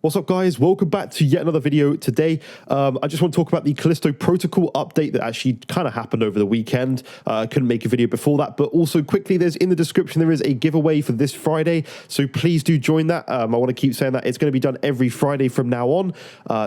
What's up, guys? Welcome back to yet another video. Today, I just want to talk about the Callisto protocol update that actually kind of happened over the weekend. I couldn't make a video before that, but also quickly, there's in the description, there is a giveaway for this Friday, so please do join that. I want to keep saying that it's going to be done every Friday from now on,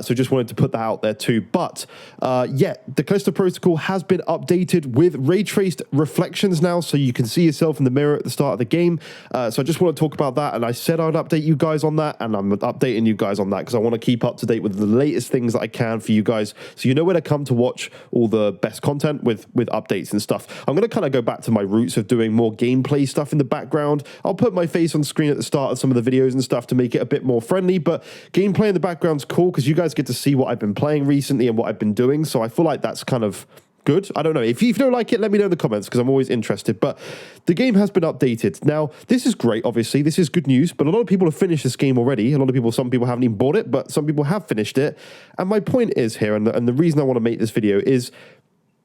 so just wanted to put that out there too. But yeah, the Callisto protocol has been updated with ray-traced reflections now, so you can see yourself in the mirror at the start of the game. So I just want to talk about that, and I said I'd update you guys on that, and I'm updating you guys on that because I want to keep up to date with the latest things that I can for you guys, so you know where to come to watch all the best content with updates and stuff. I'm going to kind of go back to my roots of doing more gameplay stuff in the background. I'll put my face on screen at the start of some of the videos and stuff to make it a bit more friendly, but gameplay in the background's cool because you guys get to see what I've been playing recently and what I've been doing, so I feel like that's kind of good. I don't know. If you don't like it, let me know in the comments because I'm always interested. But the game has been updated. Now, this is great, obviously. This is good news, but a lot of people have finished this game already. Some people haven't even bought it, but some people have finished it. And my point is here, and the reason I want to make this video is,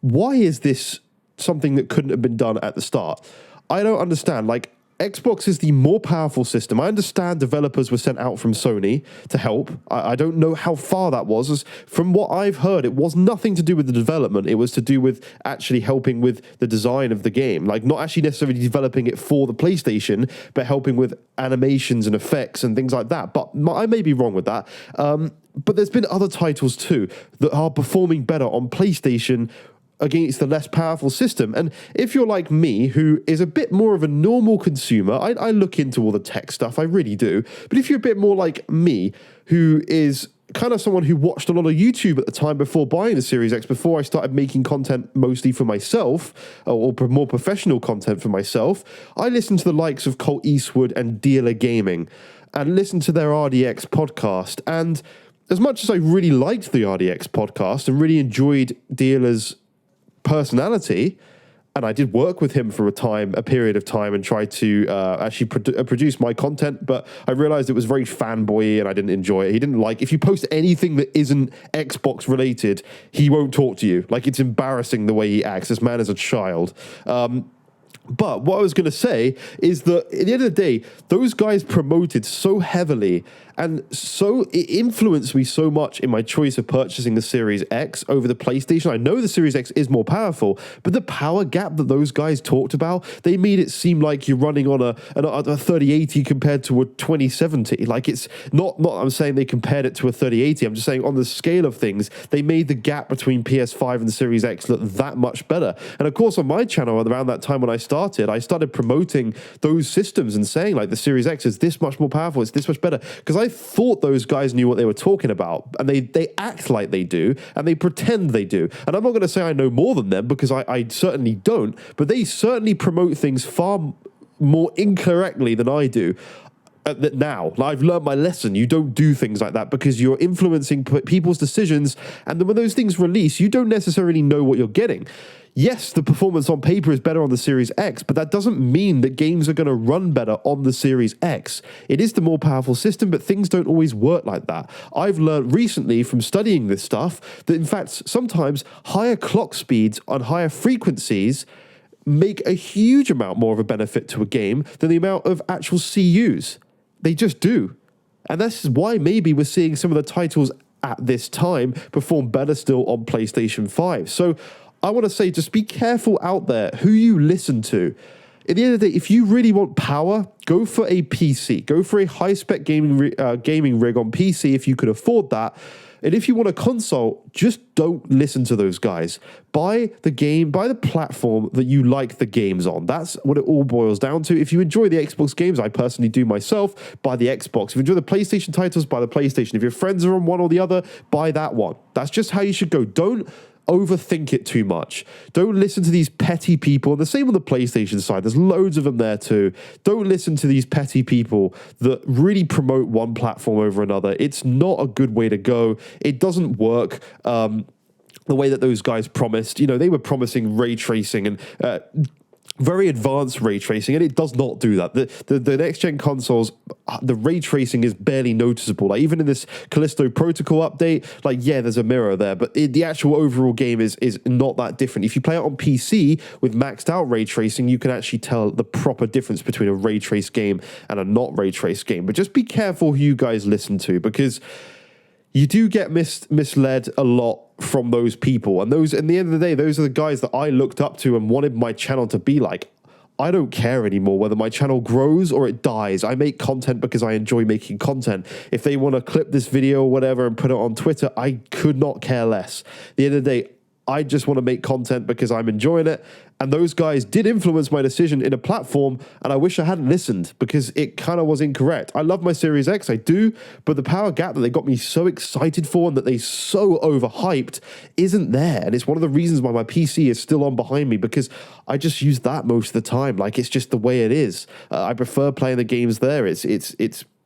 why is this something that couldn't have been done at the start? I don't understand. Like, Xbox is the more powerful system. I understand developers were sent out from Sony to help. I don't know how far that was. As from what I've heard, it was nothing to do with the development. It was to do with actually helping with the design of the game. Like, not actually necessarily developing it for the PlayStation, but helping with animations and effects and things like that. But I may be wrong with that. But there's been other titles too that are performing better on PlayStation against the less powerful system. And if you're like me, who is a bit more of a normal consumer, I look into all the tech stuff, I really do. But if you're a bit more like me, who is kind of someone who watched a lot of YouTube at the time before buying the Series X, before I started making content mostly for myself, or more professional content for myself, I listened to the likes of Colt Eastwood and Dealer Gaming, and listened to their RDX podcast. And as much as I really liked the RDX podcast and really enjoyed Dealer's personality, and I did work with him for a period of time, and tried to actually produce my content, but I realized it was very fanboy and I didn't enjoy it. He didn't like, if you post anything that isn't Xbox related, he won't talk to you. Like, it's embarrassing the way he acts. This man is a child. But what I was going to say is that at the end of the day, those guys promoted so heavily, and so it influenced me so much in my choice of purchasing the Series X over the PlayStation. I know the Series X is more powerful, but the power gap that those guys talked about, they made it seem like you're running on a 3080 compared to a 2070. Like, it's not I'm saying they compared it to a 3080. I'm just saying on the scale of things, they made the gap between PS5 and the Series X look that much better. And of course, on my channel, around that time when I started promoting those systems and saying, like, the Series X is this much more powerful, it's this much better, because I thought those guys knew what they were talking about, and they act like they do, and they pretend they do. And I'm not going to say I know more than them, because I certainly don't, but they certainly promote things far more incorrectly than I do. Now, I've learned my lesson. You don't do things like that because you're influencing people's decisions, and then when those things release, you don't necessarily know what you're getting. Yes, the performance on paper is better on the Series X, but that doesn't mean that games are going to run better on the Series X. It is the more powerful system, but things don't always work like that. I've learned recently from studying this stuff that, in fact, sometimes higher clock speeds on higher frequencies make a huge amount more of a benefit to a game than the amount of actual CUs. They just do. And that's why maybe we're seeing some of the titles at this time perform better still on PlayStation 5. So I want to say, just be careful out there who you listen to. At the end of the day, if you really want power, go for a PC. Go for a high-spec gaming rig on PC if you could afford that. And if you want a console, just don't listen to those guys. Buy the platform that you like the games on. That's what it all boils down to. If you enjoy the Xbox games, I personally do myself, buy the Xbox. If you enjoy the PlayStation titles, buy the PlayStation. If your friends are on one or the other, buy that one. That's just how you should go. Don't overthink it too much. Don't listen to these petty people. And the same on the PlayStation side. There's loads of them there too. Don't listen to these petty people that really promote one platform over another. It's not a good way to go. It doesn't work. The way that those guys promised, they were promising ray tracing and very advanced ray tracing, and it does not do that. The next gen consoles, the ray tracing is barely noticeable. Like even in this Callisto protocol update, like yeah, there's a mirror there, but the actual overall game is not that different. If you play it on PC with maxed out ray tracing, you can actually tell the proper difference between a ray trace game and a not ray trace game. But just be careful who you guys listen to, because you do get misled a lot from those people. And those, in the end of the day, those are the guys that I looked up to and wanted my channel to be like. I don't care anymore whether my channel grows or it dies. I make content because I enjoy making content. If they want to clip this video or whatever and put it on Twitter, I could not care less. At the end of the day, I just want to make content because I'm enjoying it. And those guys did influence my decision in a platform, and I wish I hadn't listened because it kind of was incorrect. I love my Series X, I do, but the power gap that they got me so excited for and that they so overhyped isn't there. And it's one of the reasons why my PC is still on behind me, because I just use that most of the time. Like, it's just the way it is. I prefer playing the games there. It's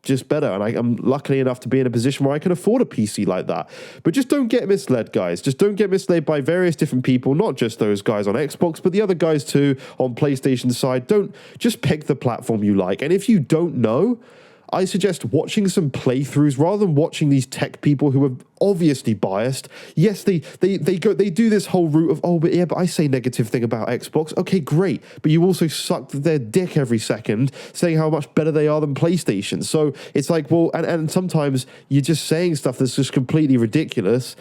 just better, and I'm lucky enough to be in a position where I can afford a PC like that. But just don't get misled, guys. Just don't get misled by various different people, not just those guys on Xbox, but the other guys too on PlayStation side. Don't just pick the platform you like. And if you don't know, I suggest watching some playthroughs rather than watching these tech people who are obviously biased. Yes, they do this whole route of, oh, but yeah, but I say negative thing about Xbox. Okay, great. But you also suck their dick every second saying how much better they are than PlayStation. So it's like, well, and sometimes you're just saying stuff that's just completely ridiculous.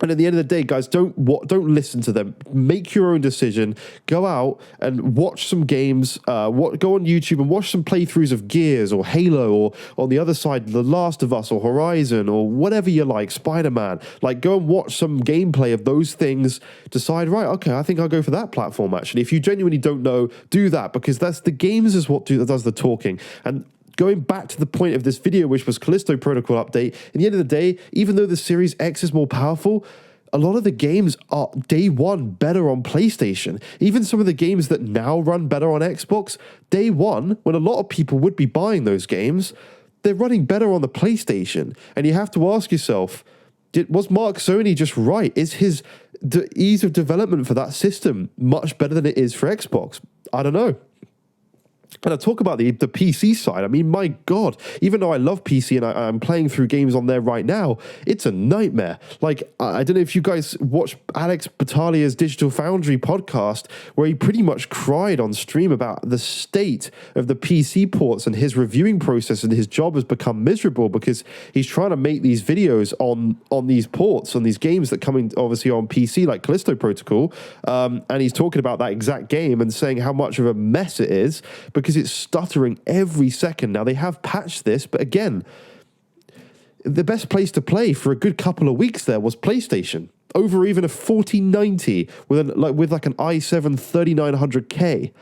And at the end of the day, guys, don't listen to them. Make your own decision. Go out and watch some games. Go on YouTube and watch some playthroughs of Gears or Halo, or on the other side, The Last of Us or Horizon or whatever you like, Spider-Man. Like, go and watch some gameplay of those things. Decide, right, okay, I think I'll go for that platform, actually. If you genuinely don't know, do that, because that's the games is what does the talking. And going back to the point of this video, which was Callisto Protocol update, at the end of the day, even though the Series X is more powerful, a lot of the games are day one better on PlayStation. Even some of the games that now run better on Xbox, day one, when a lot of people would be buying those games, they're running better on the PlayStation. And you have to ask yourself, was Mark Cerny just right? Is the ease of development for that system much better than it is for Xbox? I don't know. And I talk about the PC side. I mean, my God, even though I love PC and I'm playing through games on there right now, it's a nightmare. Like, I don't know if you guys watched Alex Battaglia's Digital Foundry podcast, where he pretty much cried on stream about the state of the PC ports, and his reviewing process and his job has become miserable because he's trying to make these videos on these ports, on these games that come in obviously on PC, like Callisto Protocol. And he's talking about that exact game and saying how much of a mess it is, because it's stuttering every second. Now, they have patched this, but again, the best place to play for a good couple of weeks there was PlayStation, over even a 4090 with an i7 3900K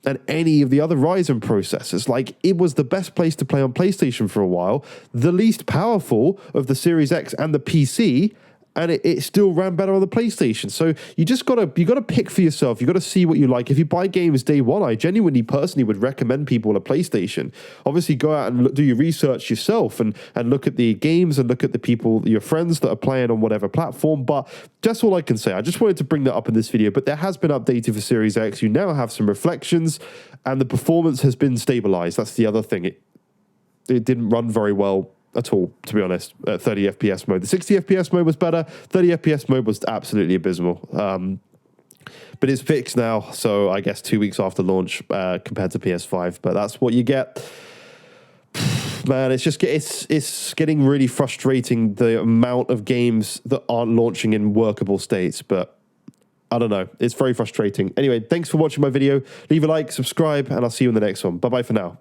and any of the other Ryzen processors. Like, it was the best place to play on PlayStation for a while, the least powerful of the Series X and the PC, and it still ran better on the PlayStation. So you gotta pick for yourself. You gotta see what you like. If you buy games day one, I genuinely personally would recommend people a PlayStation. Obviously, go out and do your research yourself and look at the games and look at the people, your friends that are playing on whatever platform. But that's all I can say. I just wanted to bring that up in this video. But there has been updated for Series X. You now have some reflections, and the performance has been stabilized. That's the other thing. It didn't run very well at all, to be honest, at 30 FPS mode. The 60 FPS mode was better. 30 FPS mode was absolutely abysmal. But it's fixed now, so I guess 2 weeks after launch compared to PS5. But that's what you get. Man, it's getting really frustrating, the amount of games that aren't launching in workable states. But I don't know. It's very frustrating. Anyway, thanks for watching my video. Leave a like, subscribe, and I'll see you in the next one. Bye-bye for now.